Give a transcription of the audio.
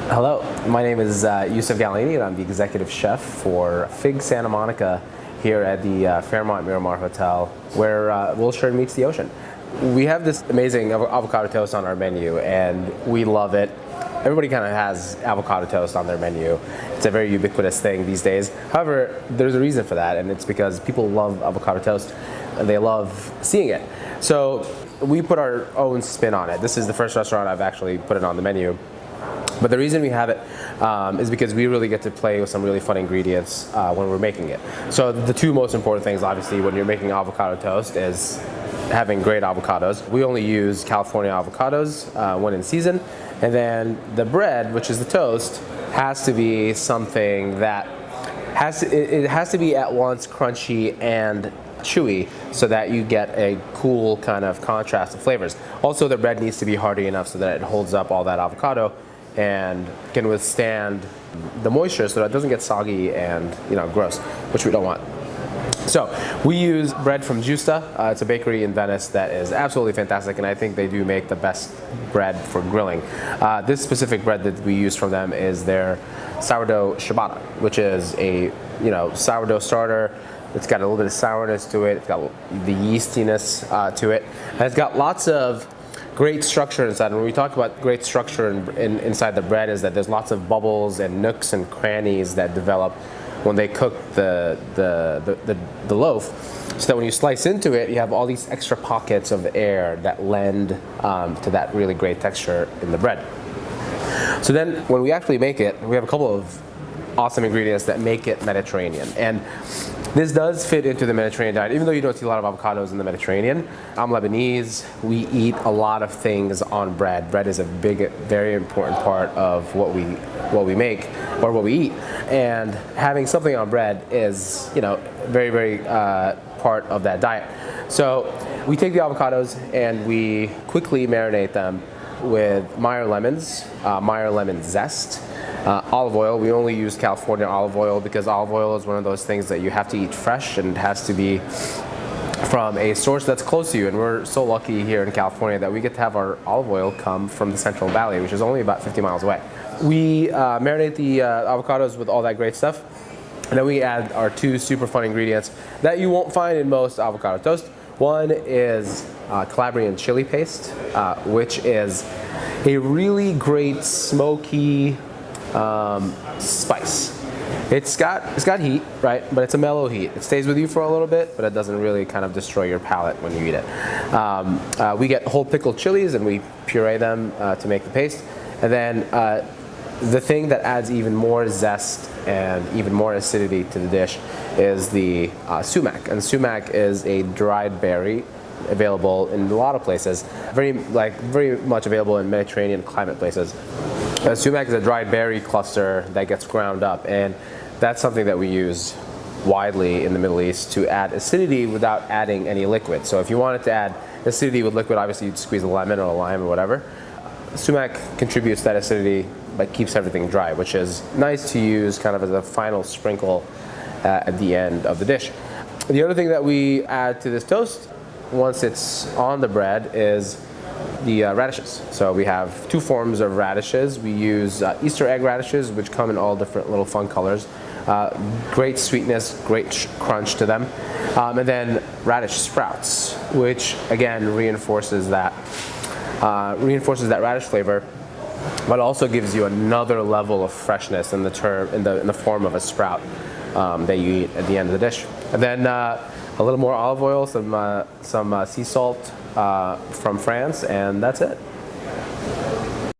Hello, my name is Yousef Ghalaini, and I'm the executive chef for Fig Santa Monica here at the Fairmont Miramar Hotel, where Wilshire meets the ocean. We have this amazing avocado toast on our menu, and we love it. Everybody kind of has avocado toast on their menu. It's a very ubiquitous thing these days. However, there's a reason for that, and it's because people love avocado toast, and they love seeing it. So we put our own spin on it. This is the first restaurant I've actually put it on the menu. But the reason we have it is because we really get to play with some really fun ingredients when we're making it. So the two most important things, obviously, when you're making avocado toast is having great avocados. We only use California avocados when in season. And then the bread, which is the toast, has to be something that it has to be at once crunchy and chewy, so that you get a cool kind of contrast of flavors. Also, the bread needs to be hardy enough so that it holds up all that avocado and can withstand the moisture so that it doesn't get soggy and gross, which we don't want. So we use bread from Giusta. It's a bakery in Venice that is absolutely fantastic, and I think they do make the best bread for grilling. This specific bread that we use from them is their sourdough ciabatta, which is a sourdough starter. It's got a little bit of sourness to it. It's got the yeastiness to it, and it's got lots of great structure inside. And when we talk about great structure inside the bread, is that there's lots of bubbles and nooks and crannies that develop when they cook the loaf, so that when you slice into it, you have all these extra pockets of air that lend to that really great texture in the bread. So then when we actually make it, we have a couple of awesome ingredients that make it Mediterranean. And this does fit into the Mediterranean diet, even though you don't see a lot of avocados in the Mediterranean. I'm Lebanese. We eat a lot of things on bread. Bread is a big, very important part of what we make or what we eat. And having something on bread is, very, very part of that diet. So we take the avocados and we quickly marinate them with Meyer lemons, Meyer lemon zest, olive oil. We only use California olive oil because olive oil is one of those things that you have to eat fresh, and it has to be from a source that's close to you. And we're so lucky here in California that we get to have our olive oil come from the Central Valley, which is only about 50 miles away. We marinate the avocados with all that great stuff, and then we add our two super fun ingredients that you won't find in most avocado toast. One is Calabrian Chili Paste, which is a really great smoky spice. It's got heat, right? But it's a mellow heat. It stays with you for a little bit, but it doesn't really kind of destroy your palate when you eat it. We get whole pickled chilies and we puree them to make the paste. And then the thing that adds even more zest and even more acidity to the dish is the sumac. And sumac is a dried berry available in a lot of places, very much available in Mediterranean climate places. Sumac is a dried berry cluster that gets ground up, and that's something that we use widely in the Middle East to add acidity without adding any liquid. So if you wanted to add acidity with liquid, obviously you'd squeeze a lemon or a lime or whatever. Sumac contributes that acidity but keeps everything dry, which is nice to use kind of as a final sprinkle at the end of the dish. The other thing that we add to this toast once it's on the bread is the radishes. So we have two forms of radishes. We use Easter egg radishes, which come in all different little fun colors. Great sweetness, great crunch to them. And then radish sprouts, which again reinforces that radish flavor, but also gives you another level of freshness in the form of a sprout that you eat at the end of the dish. And then a little more olive oil, some sea salt from France, and that's it.